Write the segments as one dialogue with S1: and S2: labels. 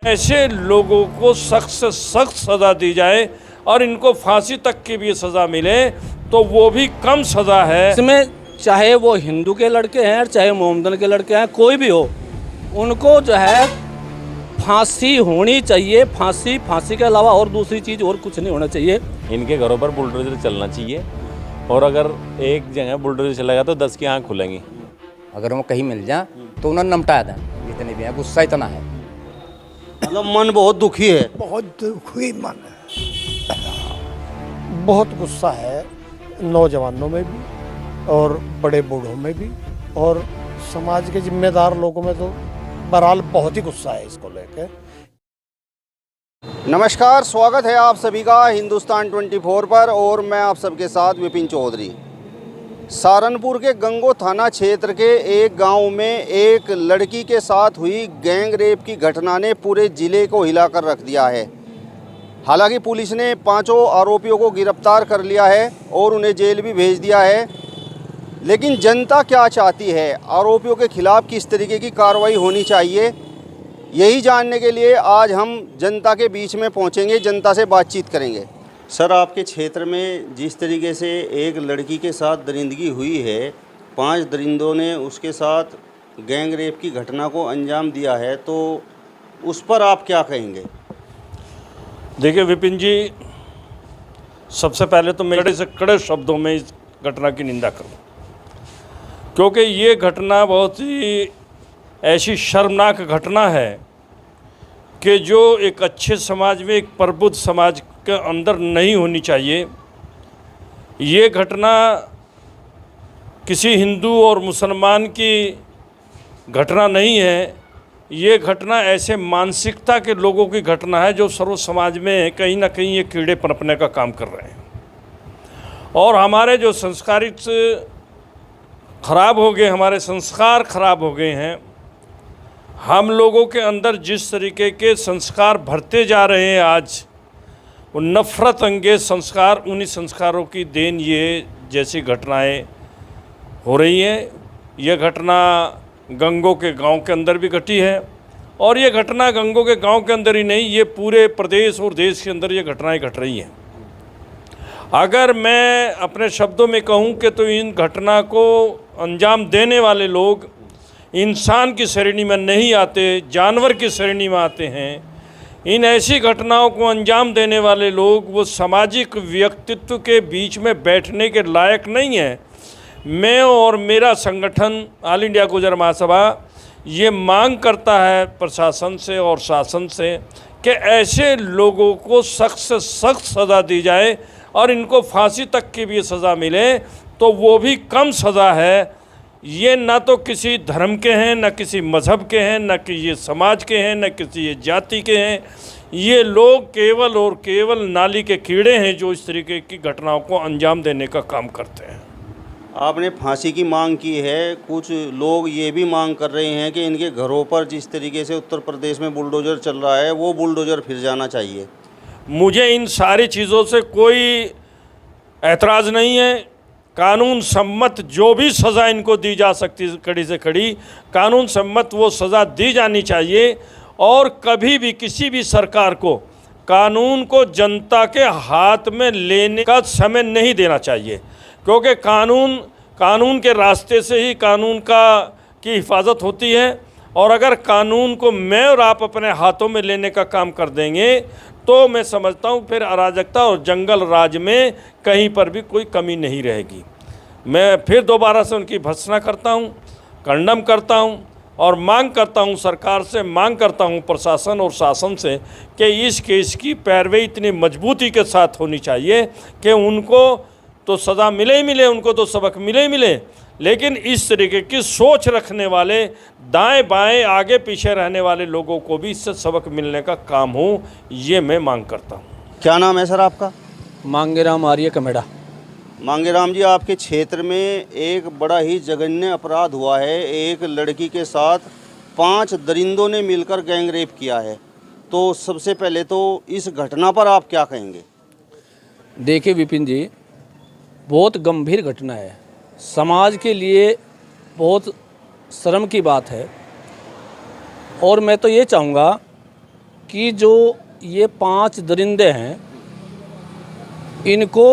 S1: ऐसे लोगों को सख्त से सख्त सज़ा दी जाए और इनको फांसी तक की भी सज़ा मिले तो वो भी कम सज़ा है।
S2: इसमें चाहे वो हिंदू के लड़के हैं चाहे मोहम्मदन के लड़के हैं, कोई भी हो, उनको जो है फांसी होनी चाहिए। फांसी के अलावा और दूसरी चीज़ और कुछ नहीं होना चाहिए।
S3: इनके घरों पर बुलडोजर चलना चाहिए और अगर एक जगह बुलडोजर चलेगा तो 10 की आँख खुलेंगी।
S4: अगर वो कहीं मिल जाए तो उन्हें निपटा दें। जितने भी हैं, गुस्सा इतना है,
S5: मतलब मन बहुत दुखी है।
S6: बहुत दुखी मन है, बहुत गुस्सा है नौजवानों में भी और बड़े बूढ़ों में भी और समाज के जिम्मेदार लोगों में तो बहरहाल बहुत ही गुस्सा है इसको लेकर।
S5: नमस्कार, स्वागत है आप सभी का हिंदुस्तान 24 पर और मैं आप सबके साथ विपिन चौधरी। सहारनपुर के गंगो थाना क्षेत्र के एक गांव में एक लड़की के साथ हुई गैंग रेप की घटना ने पूरे ज़िले को हिलाकर रख दिया है। हालांकि पुलिस ने 5 आरोपियों को गिरफ्तार कर लिया है और उन्हें जेल भी भेज दिया है, लेकिन जनता क्या चाहती है, आरोपियों के खिलाफ किस तरीके की कार्रवाई होनी चाहिए, यही जानने के लिए आज हम जनता के बीच में पहुंचेंगे, जनता से बातचीत करेंगे। सर, आपके क्षेत्र में जिस तरीके से एक लड़की के साथ दरिंदगी हुई है, 5 दरिंदों ने उसके साथ गैंग रेप की घटना को अंजाम दिया है, तो उस पर आप क्या कहेंगे?
S1: देखिए विपिन जी, सबसे पहले तो मैं कड़े से कड़े शब्दों में इस घटना की निंदा करूं, क्योंकि ये घटना बहुत ही ऐसी शर्मनाक घटना है कि जो एक अच्छे समाज में, एक प्रबुद्ध समाज के अंदर नहीं होनी चाहिए। ये घटना किसी हिंदू और मुसलमान की घटना नहीं है, ये घटना ऐसे मानसिकता के लोगों की घटना है जो सर्व समाज में कहीं ना कहीं ये कीड़े पनपने का काम कर रहे हैं। और हमारे जो संस्कारित खराब हो गए, हमारे संस्कार खराब हो गए हैं। हम लोगों के अंदर जिस तरीके के संस्कार भरते जा रहे हैं आज, वो नफ़रत अंगेज संस्कार, उन्हीं संस्कारों की देन ये जैसी घटनाएं हो रही हैं। ये घटना गंगो के गांव के अंदर भी घटी है और ये घटना गंगो के गांव के अंदर ही नहीं, ये पूरे प्रदेश और देश के अंदर ये घटनाएं घट रही हैं। अगर मैं अपने शब्दों में कहूं कि तो इन घटना को अंजाम देने वाले लोग इंसान की श्रेणी में नहीं आते, जानवर की श्रेणी में आते हैं। इन ऐसी घटनाओं को अंजाम देने वाले लोग वो सामाजिक व्यक्तित्व के बीच में बैठने के लायक नहीं है। मैं और मेरा संगठन ऑल इंडिया गुर्जर महासभा ये मांग करता है प्रशासन से और शासन से कि ऐसे लोगों को सख्त से सख्त सज़ा दी जाए और इनको फांसी तक की भी सज़ा मिले तो वो भी कम सज़ा है। ये ना तो किसी धर्म के हैं, ना किसी मज़हब के हैं, ना कि ये समाज के हैं, ना किसी ये जाति के हैं। ये लोग केवल और केवल नाली के कीड़े हैं जो इस तरीके की घटनाओं को अंजाम देने का काम करते हैं।
S5: आपने फांसी की मांग की है, कुछ लोग ये भी मांग कर रहे हैं कि इनके घरों पर जिस तरीके से उत्तर प्रदेश में बुलडोज़र चल रहा है वो बुलडोज़र फिर जाना चाहिए। मुझे
S1: इन सारी चीज़ों से कोई ऐतराज़ नहीं है। कानून सम्मत जो भी सज़ा इनको दी जा सकती, कड़ी से कड़ी कानून सम्मत वो सज़ा दी जानी चाहिए। और कभी भी किसी भी सरकार को कानून को जनता के हाथ में लेने का समय नहीं देना चाहिए, क्योंकि कानून के रास्ते से ही कानून की हिफाजत होती है। और अगर कानून को मैं और आप अपने हाथों में लेने का काम कर देंगे तो मैं समझता हूँ फिर अराजकता और जंगल राज में कहीं पर भी कोई कमी नहीं रहेगी। मैं फिर दोबारा से उनकी भर्त्सना करता हूँ, कंडम करता हूँ और मांग करता हूँ, सरकार से मांग करता हूँ, प्रशासन और शासन से कि इस केस की पैरवी इतनी मजबूती के साथ होनी चाहिए कि उनको तो सज़ा मिले ही मिले, उनको तो सबक मिले ही मिले, लेकिन इस तरीके की सोच रखने वाले, दाएं बाएं आगे पीछे रहने वाले लोगों को भी इससे सबक मिलने का काम हो, ये मैं मांग करता हूँ।
S5: क्या नाम है सर आपका?
S2: मांगेराम आर्य कमेड़ा।
S5: मांगेराम जी, आपके क्षेत्र में एक बड़ा ही जघन्य अपराध हुआ है। एक लड़की के साथ 5 दरिंदों ने मिलकर गैंग रेप किया है, तो सबसे पहले तो इस घटना पर आप क्या कहेंगे?
S2: देखिए विपिन जी, बहुत गंभीर घटना है, समाज के लिए बहुत शर्म की बात है। और मैं तो ये चाहूँगा कि जो ये 5 दरिंदे हैं, इनको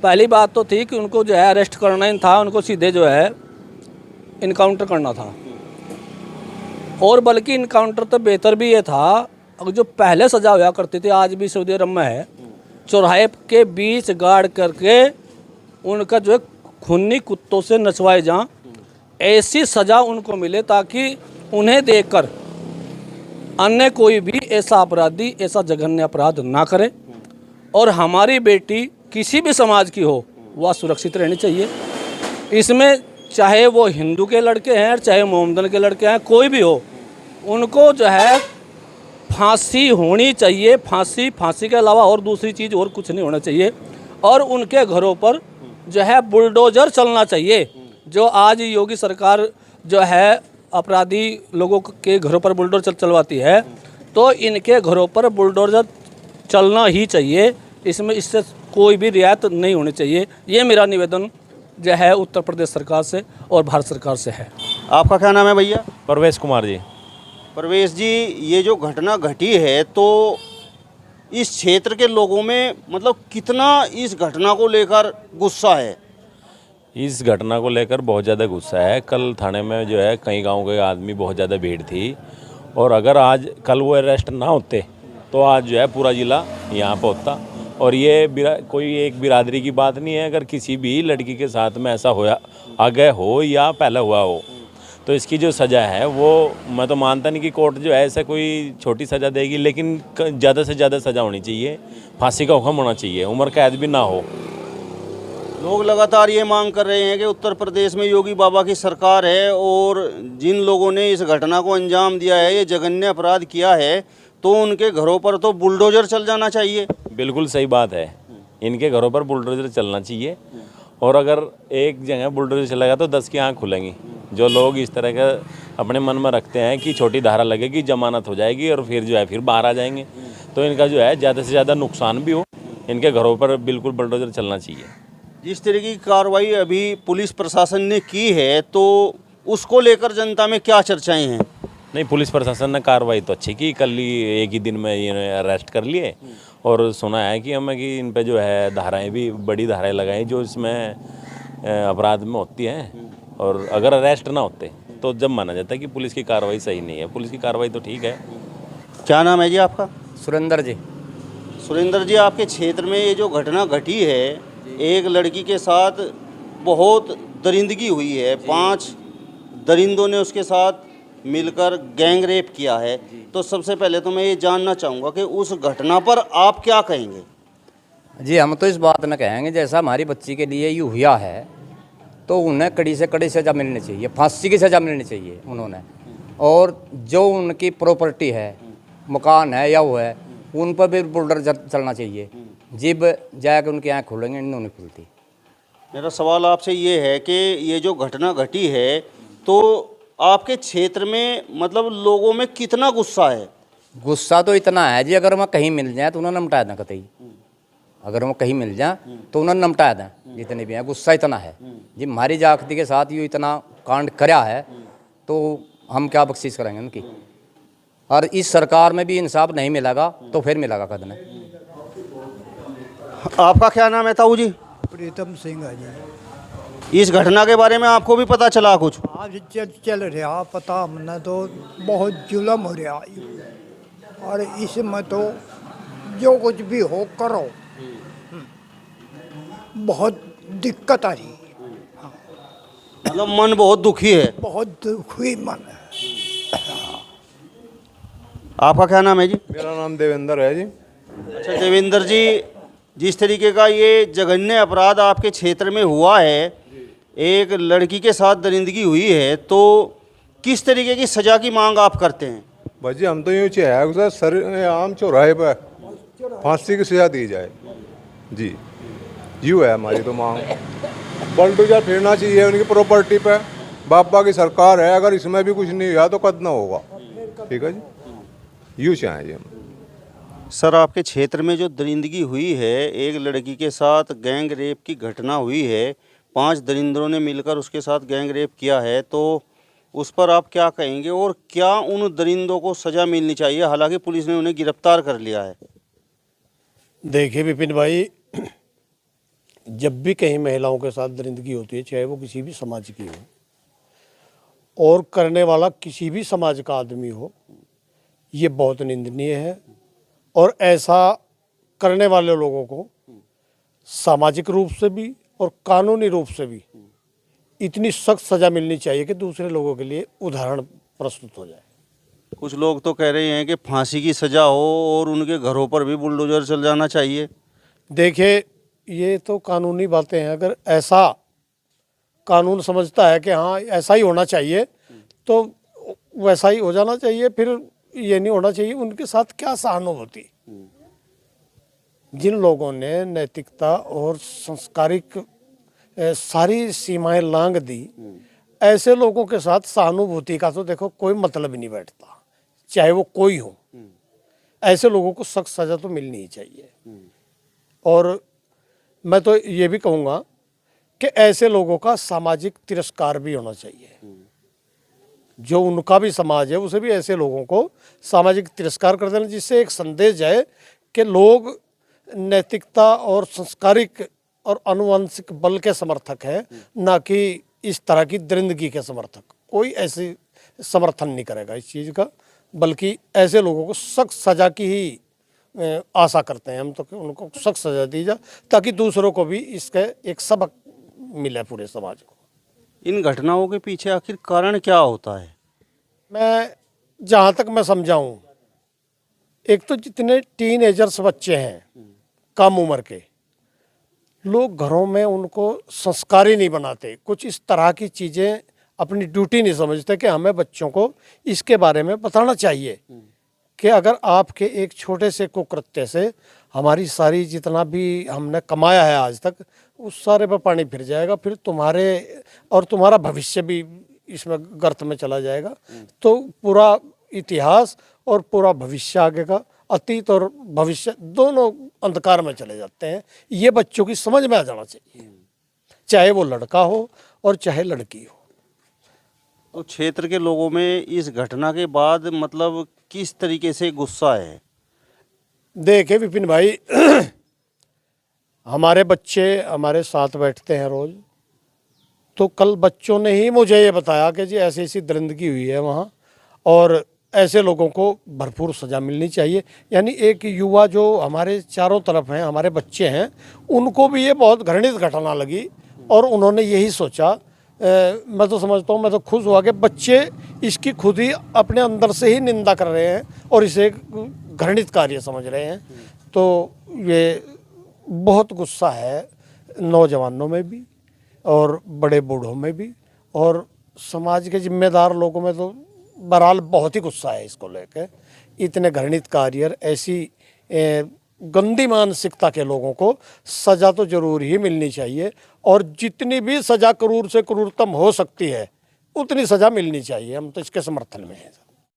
S2: पहली बात तो थी कि उनको जो है अरेस्ट करना ही था, उनको सीधे जो है इनकाउंटर करना था। और बल्कि इनकाउंटर तो बेहतर भी ये था, अगर जो पहले सज़ा हुआ करती थी, आज भी सऊदी अरब में है, चौराहे के बीच गाड़ करके उनका जो है खूनी कुत्तों से नचवाए जाएं, ऐसी सज़ा उनको मिले ताकि उन्हें देखकर अन्य कोई भी ऐसा अपराधी ऐसा जघन्य अपराध ना करे। और हमारी बेटी किसी भी समाज की हो, वह सुरक्षित रहनी चाहिए। इसमें चाहे वो हिंदू के लड़के हैं, चाहे मोमदन के लड़के हैं, कोई भी हो, उनको जो है फांसी होनी चाहिए। फांसी के अलावा और दूसरी चीज़ और कुछ नहीं होना चाहिए। और उनके घरों पर जो है बुलडोज़र चलना चाहिए। जो आज योगी सरकार जो है अपराधी लोगों के घरों पर बुलडोज़र चलवाती है, तो इनके घरों पर बुलडोज़र चलना ही चाहिए। इससे कोई भी रियायत नहीं होनी चाहिए। ये मेरा निवेदन जो है उत्तर प्रदेश सरकार से और भारत सरकार से है।
S5: आपका क्या नाम है भैया?
S3: परवेश कुमार जी।
S5: परवेश जी, ये जो घटना घटी है तो इस क्षेत्र के लोगों में मतलब कितना इस घटना को लेकर गुस्सा है?
S3: इस घटना को लेकर बहुत ज़्यादा गुस्सा है। कल थाने में जो है कई गांव के आदमी, बहुत ज़्यादा भीड़ थी। और अगर आज कल वो अरेस्ट ना होते तो आज जो है पूरा ज़िला यहाँ पर होता। और ये कोई एक बिरादरी की बात नहीं है। अगर किसी भी लड़की के साथ में ऐसा होया, आगे हो या पहले हुआ हो, तो इसकी जो सज़ा है वो मैं तो मानता नहीं कि कोर्ट जो है ऐसा कोई छोटी सज़ा देगी, लेकिन ज़्यादा से ज़्यादा सज़ा होनी चाहिए। फांसी का हुक्म होना चाहिए, उम्र कैद भी ना हो।
S5: लोग लगातार ये मांग कर रहे हैं कि उत्तर प्रदेश में योगी बाबा की सरकार है और जिन लोगों ने इस घटना को अंजाम दिया है, ये जघन्य अपराध किया है, तो उनके घरों पर तो बुलडोज़र चल जाना चाहिए।
S3: बिल्कुल सही बात है, इनके घरों पर बुलडोज़र चलना चाहिए। और अगर एक जगह बुलडोज़र चलेगा तो 10 की आँख खुलेंगी। जो लोग इस तरह का अपने मन में रखते हैं कि छोटी धारा लगेगी, जमानत हो जाएगी और फिर जो है फिर बाहर आ जाएंगे, तो इनका जो है ज़्यादा से ज़्यादा नुकसान भी हो, इनके घरों पर बिल्कुल बुलडोज़र चलना चाहिए।
S5: जिस तरह की कार्रवाई अभी पुलिस प्रशासन ने की है तो उसको लेकर जनता में क्या चर्चाएं हैं?
S3: नहीं, पुलिस प्रशासन ने कार्रवाई तो अच्छी की। कल ही एक ही दिन में ये अरेस्ट कर लिए। और सुना है कि हमें कि इन पे जो है धाराएं भी, बड़ी धाराएं लगाई जो इसमें अपराध में होती हैं। और अगर अरेस्ट ना होते तो जब माना जाता है कि पुलिस की कार्रवाई सही नहीं है। पुलिस की कार्रवाई तो ठीक है।
S5: क्या नाम है जी आपका?
S4: सुरेंद्र जी।
S5: सुरेंद्र जी, आपके क्षेत्र में ये जो घटना घटी है, एक लड़की के साथ बहुत दरिंदगी हुई है, 5 दरिंदों ने उसके साथ मिलकर गैंग रेप किया है, तो सबसे पहले तो मैं ये जानना चाहूँगा कि उस घटना पर आप क्या कहेंगे?
S4: जी, हम तो इस बात न कहेंगे, जैसा हमारी बच्ची के लिए ये हुआ है तो उन्हें कड़ी से कड़ी सज़ा मिलनी चाहिए, फांसी की सज़ा मिलनी चाहिए उन्होंने। और जो उनकी प्रॉपर्टी है, मकान है या वो है, उन पर भी बुलडोज़र चलना चाहिए। जब जाकर उनकी आँख खुलेंगे, नहीं खुलती।
S5: मेरा सवाल आपसे ये है कि ये जो घटना घटी है तो आपके क्षेत्र में मतलब लोगों में कितना गुस्सा है?
S4: गुस्सा तो इतना है जी, अगर वहाँ कहीं मिल जाए तो उन्होंने नमटा दें कतई। अगर वो कहीं मिल जाए तो उन्होंने नमटा दें, जितने भी हैं। गुस्सा इतना है जी, हमारी जाति के साथ ये इतना कांड कराया है तो हम क्या बख्शीश करेंगे उनकी। और इस सरकार में भी इंसाफ नहीं मिलेगा तो फिर मिलेगा कद में।
S5: आपका क्या नाम है ताऊ जी?
S7: प्रीतम सिंह है जी।
S5: इस घटना के बारे में आपको भी पता चला कुछ?
S7: आज चल रहा पता हमने तो बहुत जुल्म हो रहा है और इसमें तो जो कुछ भी हो करो, बहुत दिक्कत आ रही है।
S5: मतलब मन बहुत दुखी है?
S7: बहुत दुखी मन है।
S5: आपका क्या नाम है जी?
S8: मेरा नाम देवेंद्र है जी।
S5: अच्छा देवेंद्र जी, जिस तरीके का ये जघन्य अपराध आपके क्षेत्र में हुआ है, एक लड़की के साथ दरिंदगी हुई है, तो किस तरीके की सज़ा की मांग आप करते हैं?
S8: भाजी, हम तो यूँ चाहे सर आम चौराहे पर फांसी की सज़ा दी जाए जी। यूँ है हमारी तो मांग। बुलडोज़र फिरना चाहिए उनकी प्रॉपर्टी पे। बाबा की सरकार है, अगर इसमें भी कुछ नहीं हुआ तो कद ना होगा। ठीक है जी, यूँ चाहें हम।
S5: सर, आपके क्षेत्र में जो दरिंदगी हुई है, एक लड़की के साथ गैंग रेप की घटना हुई है, 5 दरिंदरों ने मिलकर उसके साथ गैंग रेप किया है, तो उस पर आप क्या कहेंगे और क्या उन दरिंदों को सज़ा मिलनी चाहिए? हालांकि पुलिस ने उन्हें गिरफ्तार कर लिया है।
S6: देखिए विपिन भाई, जब भी कहीं महिलाओं के साथ दरिंदगी होती है, चाहे वो किसी भी समाज की हो और करने वाला किसी भी समाज का आदमी हो, ये बहुत निंदनीय है। और ऐसा करने वाले लोगों को सामाजिक रूप से भी और कानूनी रूप से भी इतनी सख्त सज़ा मिलनी चाहिए कि दूसरे लोगों के लिए उदाहरण प्रस्तुत हो जाए।
S5: कुछ लोग तो कह रहे हैं कि फांसी की सज़ा हो और उनके घरों पर भी बुलडोजर चल जाना चाहिए।
S6: देखिए, ये तो कानूनी बातें हैं। अगर ऐसा कानून समझता है कि हाँ ऐसा ही होना चाहिए तो वैसा ही हो जाना चाहिए। फिर ये नहीं होना चाहिए। उनके साथ क्या सहानुभूति? जिन लोगों ने नैतिकता और संस्कारिक सारी सीमाएं लांघ दी, ऐसे लोगों के साथ सहानुभूति का तो देखो कोई मतलब ही नहीं बैठता, चाहे वो कोई हो। ऐसे लोगों को सख्त सज़ा तो मिलनी ही चाहिए। और मैं तो ये भी कहूँगा कि ऐसे लोगों का सामाजिक तिरस्कार भी होना चाहिए। जो उनका भी समाज है उसे भी ऐसे लोगों को सामाजिक तिरस्कार कर देना, जिससे एक संदेश जाए कि लोग नैतिकता और संस्कारिक और आनुवंशिक बल के समर्थक हैं, ना कि इस तरह की दरिंदगी के समर्थक। कोई ऐसे समर्थन नहीं करेगा इस चीज़ का, बल्कि ऐसे लोगों को सख्त सज़ा की ही आशा करते हैं हम तो, कि उनको सख्त सज़ा दी जाए ताकि दूसरों को भी इसके एक सबक मिले, पूरे समाज को।
S5: इन घटनाओं के पीछे आखिर कारण क्या होता है?
S6: मैं जहाँ तक मैं समझाऊँ, एक तो जितने टीनेजर्स बच्चे हैं कम उम्र के, लोग घरों में उनको संस्कारी नहीं बनाते। कुछ इस तरह की चीज़ें अपनी ड्यूटी नहीं समझते कि हमें बच्चों को इसके बारे में बताना चाहिए कि अगर आपके एक छोटे से कुकृत्य से हमारी सारी जितना भी हमने कमाया है आज तक, उस सारे पर पानी फिर जाएगा। फिर तुम्हारा भविष्य भी इसमें गर्त में चला जाएगा। तो पूरा इतिहास और पूरा भविष्य आगे का, अतीत और भविष्य दोनों अंधकार में चले जाते हैं। ये बच्चों की समझ में आ जाना चाहिए, चाहे वो लड़का हो और चाहे लड़की हो।
S5: तो क्षेत्र के लोगों में इस घटना के बाद मतलब किस तरीके से गुस्सा है?
S6: देखे विपिन भाई, हमारे बच्चे हमारे साथ बैठते हैं रोज, तो कल बच्चों ने ही मुझे ये बताया कि जी ऐसी ऐसी दरिंदगी हुई है वहाँ और ऐसे लोगों को भरपूर सज़ा मिलनी चाहिए। यानी एक युवा जो हमारे चारों तरफ हैं, हमारे बच्चे हैं, उनको भी ये बहुत घृणित घटना लगी और उन्होंने यही सोचा। मैं तो समझता हूँ, मैं तो खुश हुआ कि बच्चे इसकी खुद ही अपने अंदर से ही निंदा कर रहे हैं और इसे एक घृणित कार्य समझ रहे हैं। तो ये बहुत गुस्सा है नौजवानों में भी और बड़े बूढ़ों में भी, और समाज के जिम्मेदार लोगों में तो बहरहाल बहुत ही गुस्सा है इसको लेकर। इतने घृणित कार्य, ऐसी गंदी मानसिकता के लोगों को सज़ा तो जरूर ही मिलनी चाहिए। और जितनी भी सज़ा क्रूर से क्रूरतम हो सकती है उतनी सज़ा मिलनी चाहिए। हम तो इसके समर्थन में हैं।